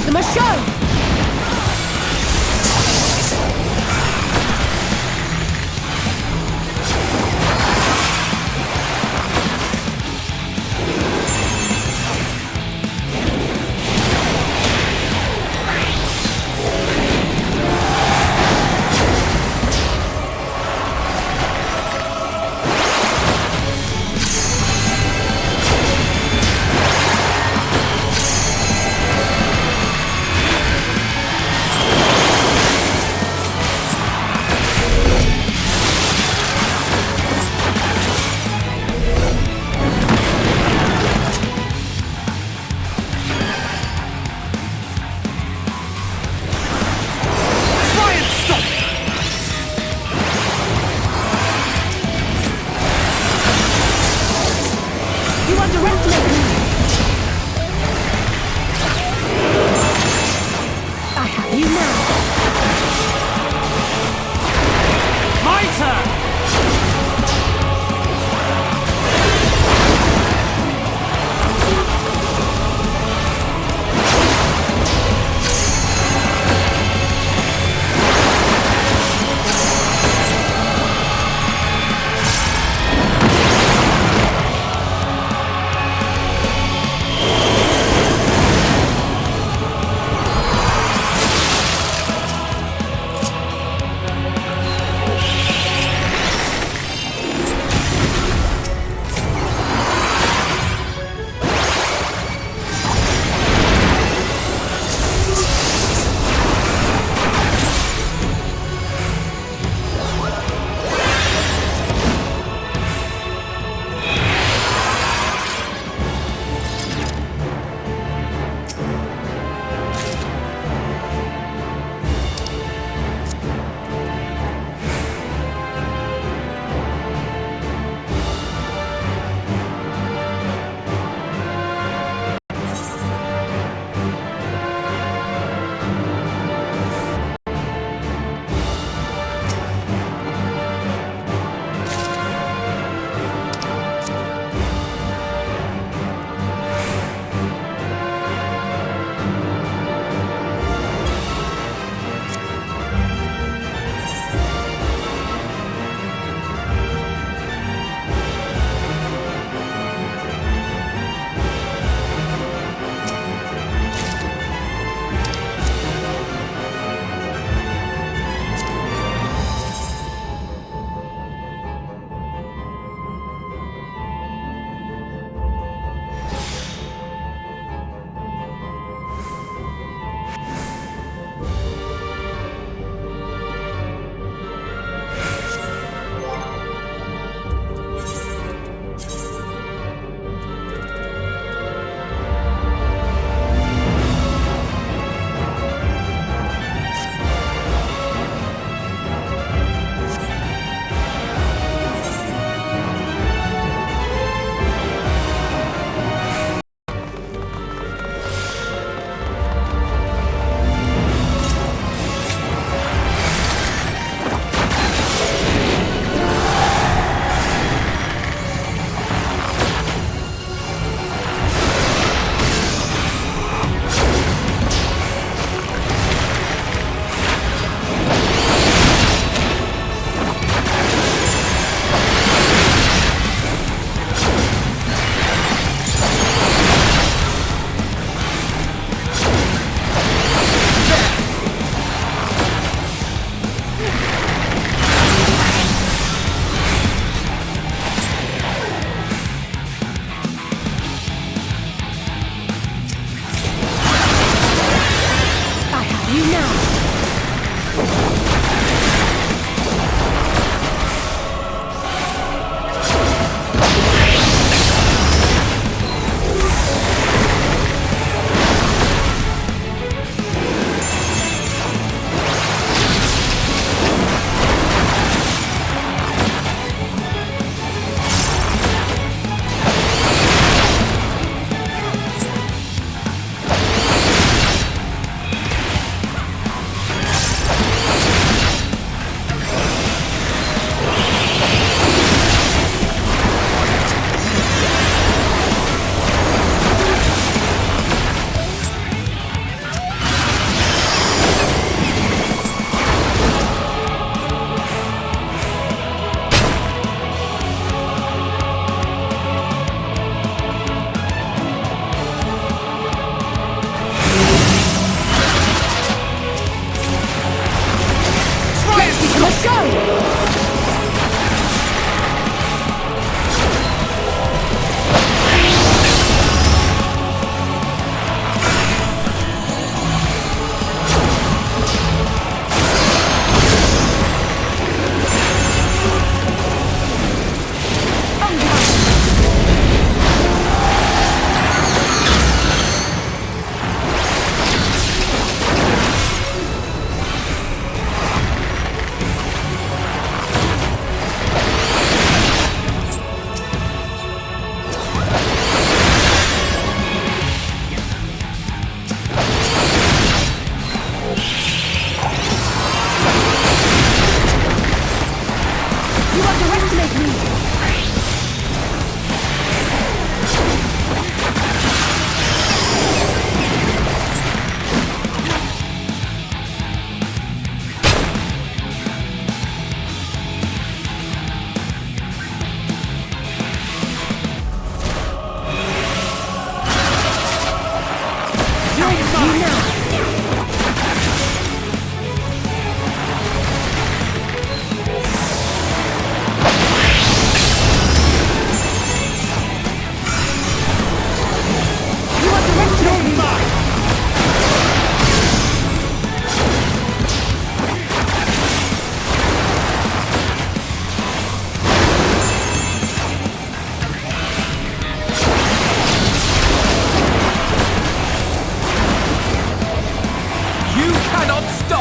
Give them a show!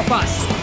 stop us!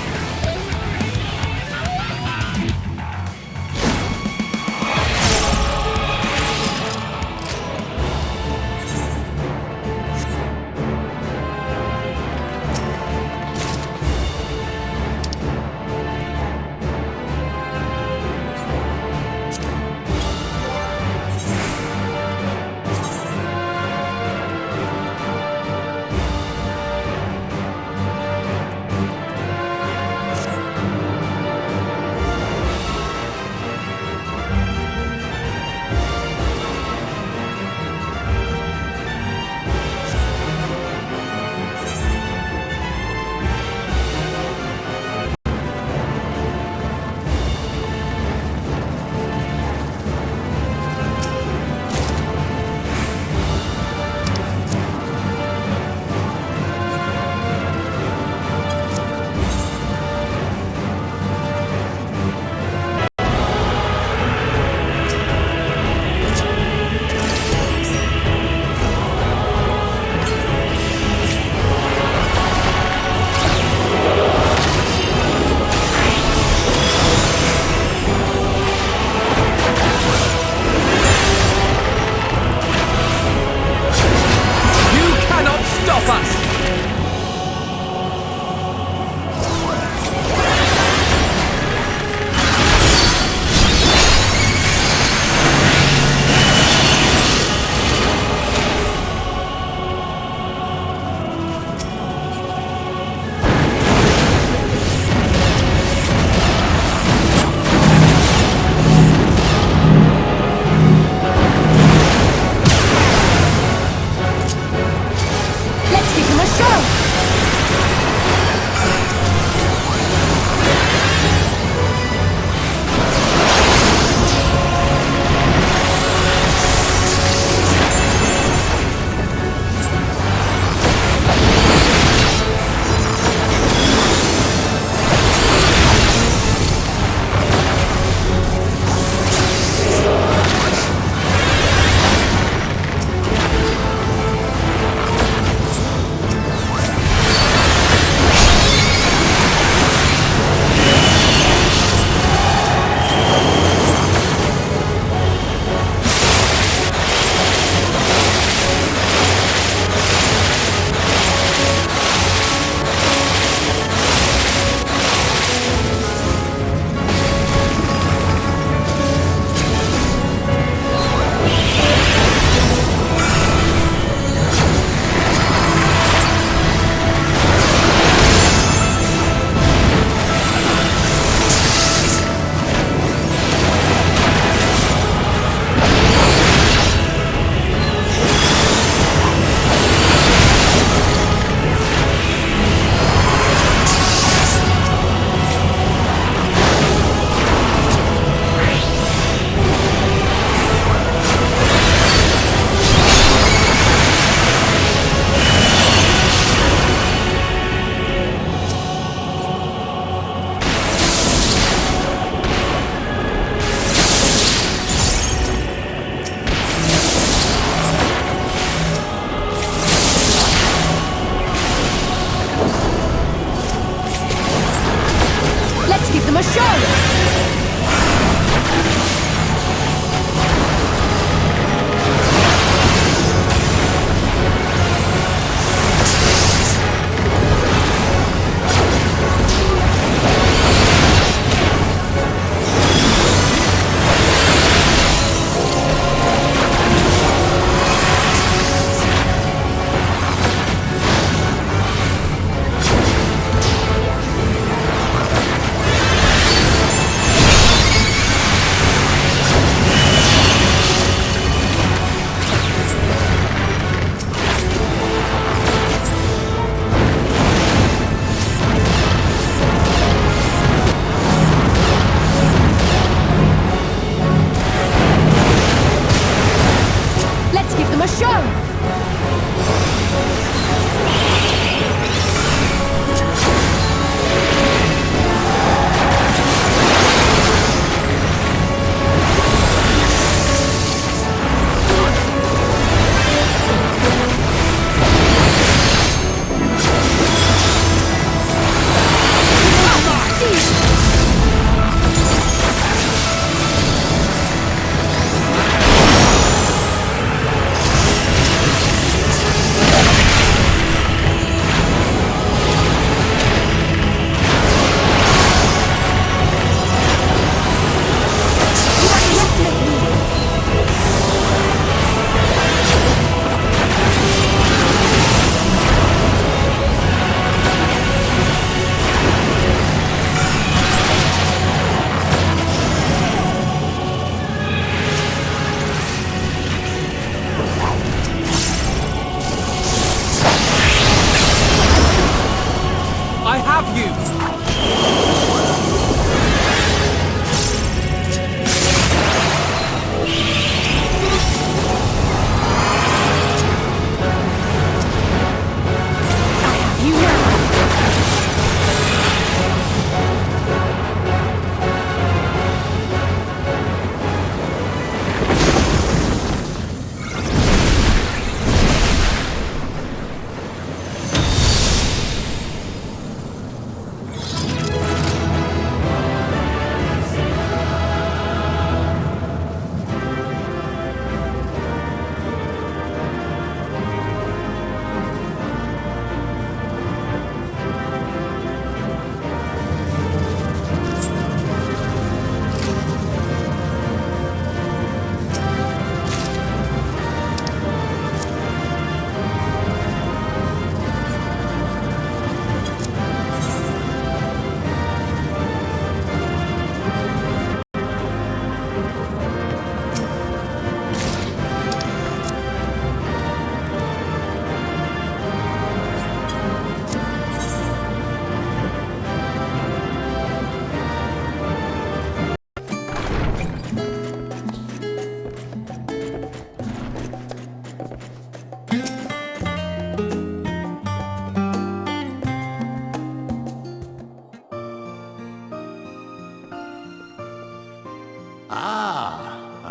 have you!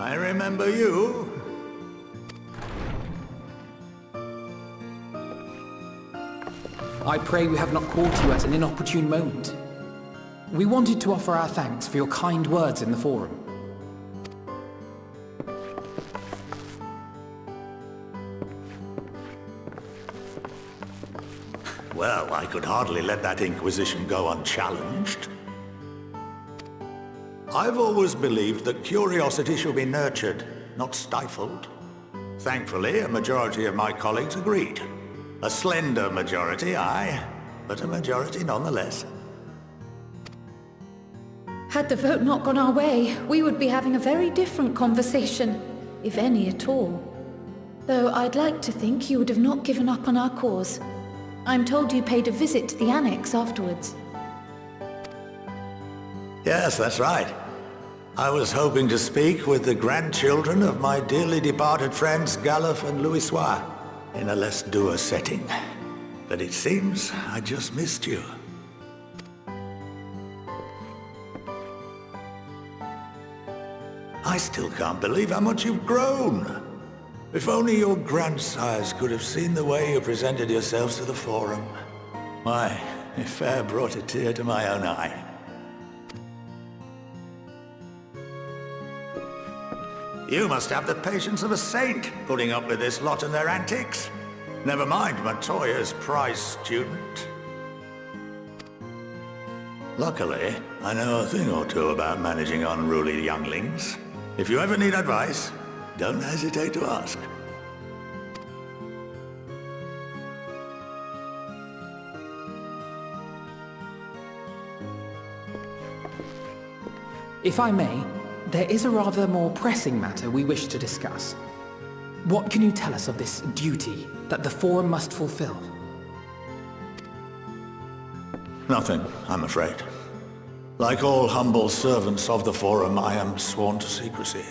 I remember you. I pray we have not caught you at an inopportune moment. We wanted to offer our thanks for your kind words in the forum. Well, I could hardly let that Inquisition go unchallenged. I've always believed that curiosity should be nurtured, not stifled. Thankfully, a majority of my colleagues agreed. A slender majority, aye, but a majority nonetheless. Had the vote not gone our way, we would be having a very different conversation, if any at all. Though I'd like to think you would have not given up on our cause. I'm told you paid a visit to the Annex afterwards. Yes, that's right. I was hoping to speak with the grandchildren of my dearly departed friends Galuf and Louisoix in a less dour setting. But it seems I just missed you. I still can't believe how much you've grown. If only your grandsires could have seen the way you presented yourselves to the Forum. Why, it fair brought a tear to my own eye. You must have the patience of a saint, putting up with this lot and their antics. Never mind Matoya's prize student. Luckily, I know a thing or two about managing unruly younglings. If you ever need advice, don't hesitate to ask. If I may, there is a rather more pressing matter we wish to discuss. What can you tell us of this duty that the Forum must fulfill? Nothing, I'm afraid. Like all humble servants of the Forum, I am sworn to secrecy.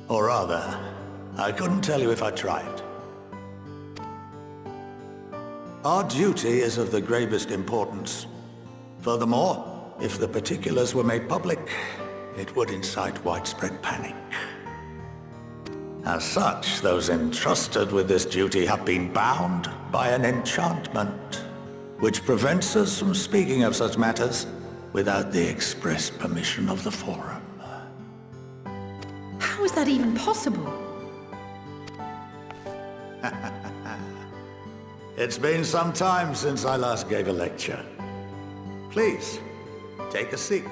Or rather, I couldn't tell you if I tried. Our duty is of the gravest importance. Furthermore, if the particulars were made public, it would incite widespread panic. As such, those entrusted with this duty have been bound by an enchantment, which prevents us from speaking of such matters without the express permission of the Forum. How is that even possible? It's been some time since I last gave a lecture. Please, take a seat.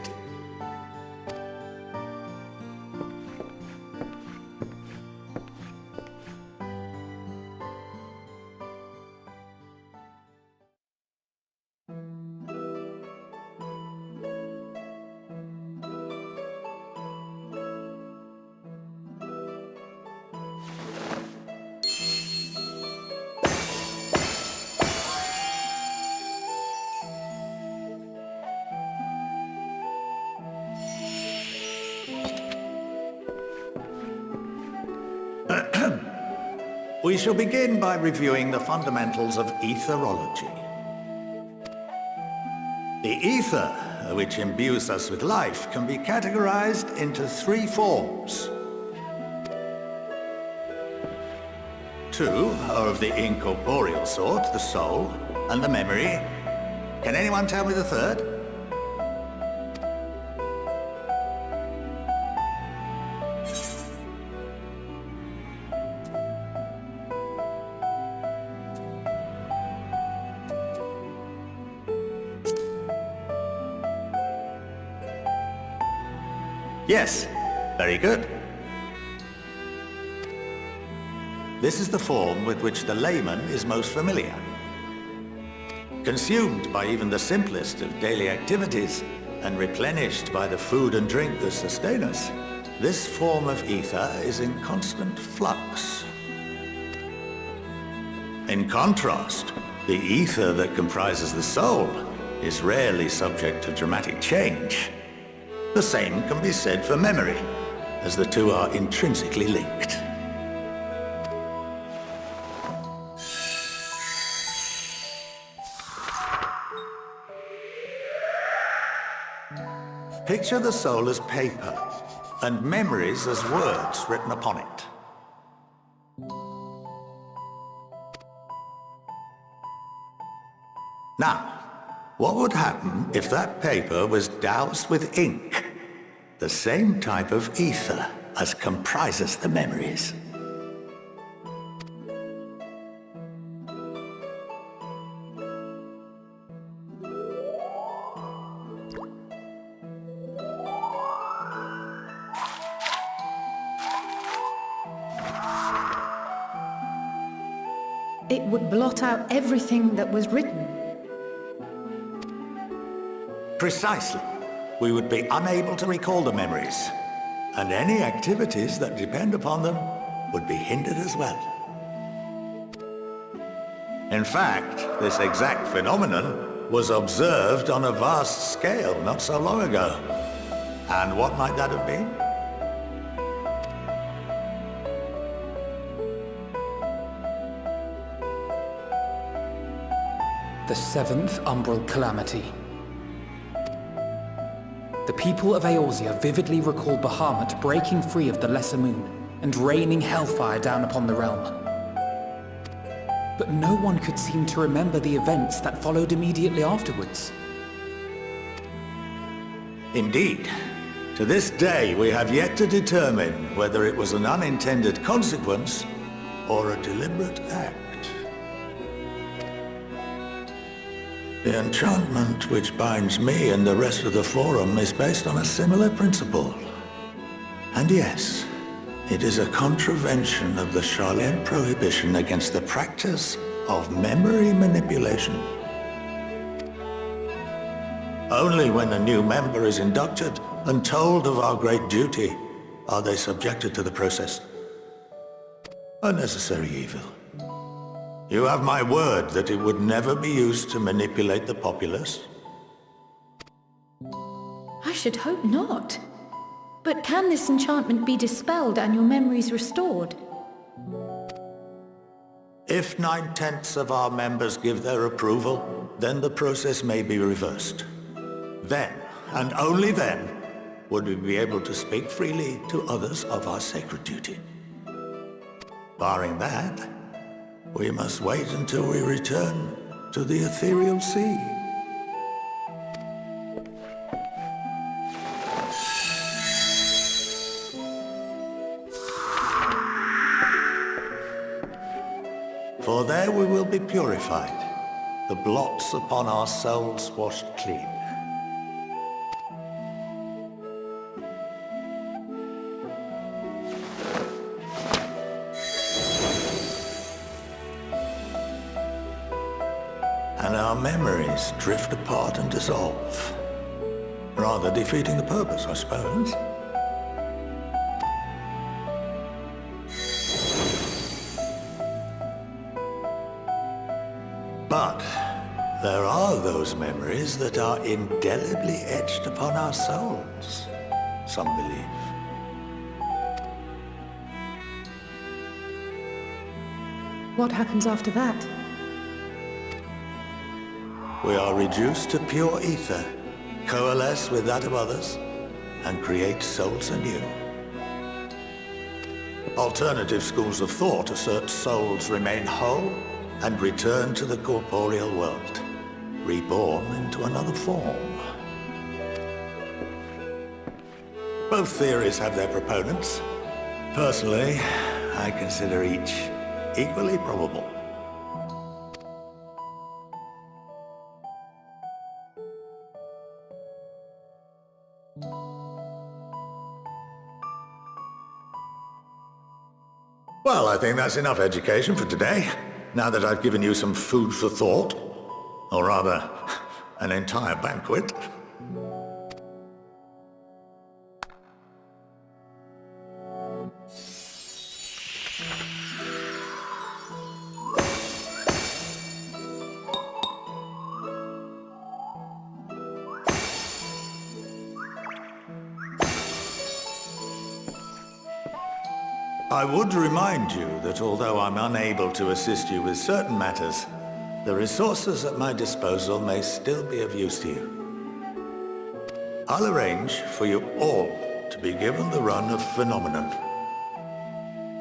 We shall begin by reviewing the fundamentals of etherology. The ether, which imbues us with life, can be categorized into three forms. Two are of the incorporeal sort, the soul and the memory. Can anyone tell me the third? Yes, very good. This is the form with which the layman is most familiar. Consumed by even the simplest of daily activities, and replenished by the food and drink that sustain us, this form of ether is in constant flux. In contrast, the ether that comprises the soul is rarely subject to dramatic change. The same can be said for memory, as the two are intrinsically linked. Picture the soul as paper, and memories as words written upon it. Now, what would happen if that paper was doused with ink? The same type of ether as comprises the memories. It would blot out everything that was written. Precisely. We would be unable to recall the memories, and any activities that depend upon them would be hindered as well. In fact, this exact phenomenon was observed on a vast scale not so long ago. And what might that have been? The seventh umbral calamity. The people of Eorzea vividly recall Bahamut breaking free of the Lesser Moon and raining hellfire down upon the realm. But no one could seem to remember the events that followed immediately afterwards. Indeed. To this day, we have yet to determine whether it was an unintended consequence or a deliberate act. The enchantment which binds me and the rest of the Forum is based on a similar principle. And yes, it is a contravention of the Charlene prohibition against the practice of memory manipulation. Only when a new member is inducted and told of our great duty are they subjected to the process. A necessary evil. You have my word that it would never be used to manipulate the populace? I should hope not. But can this enchantment be dispelled and your memories restored? If 9/10 of our members give their approval, then the process may be reversed. Then, and only then, would we be able to speak freely to others of our sacred duty. Barring that, we must wait until we return to the ethereal sea. For there we will be purified, the blots upon our souls washed clean. And our memories drift apart and dissolve. Rather defeating the purpose, I suppose. But there are those memories that are indelibly etched upon our souls, some believe. What happens after that? We are reduced to pure ether, coalesce with that of others, and create souls anew. Alternative schools of thought assert souls remain whole and return to the corporeal world, reborn into another form. Both theories have their proponents. Personally, I consider each equally probable. Well, I think that's enough education for today, now that I've given you some food for thought. Or rather, an entire banquet. I would remind you that although I'm unable to assist you with certain matters, the resources at my disposal may still be of use to you. I'll arrange for you all to be given the run of Phenomenon.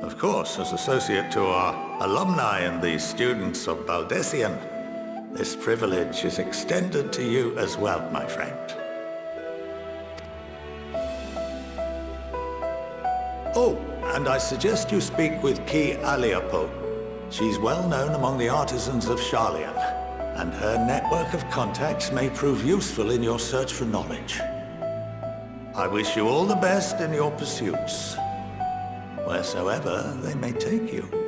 Of course, as associate to our alumni and the students of Baldessian, this privilege is extended to you as well, my friend. Oh, and I suggest you speak with Krile. She's well known among the artisans of Sharlayan, and her network of contacts may prove useful in your search for knowledge. I wish you all the best in your pursuits, wheresoever they may take you.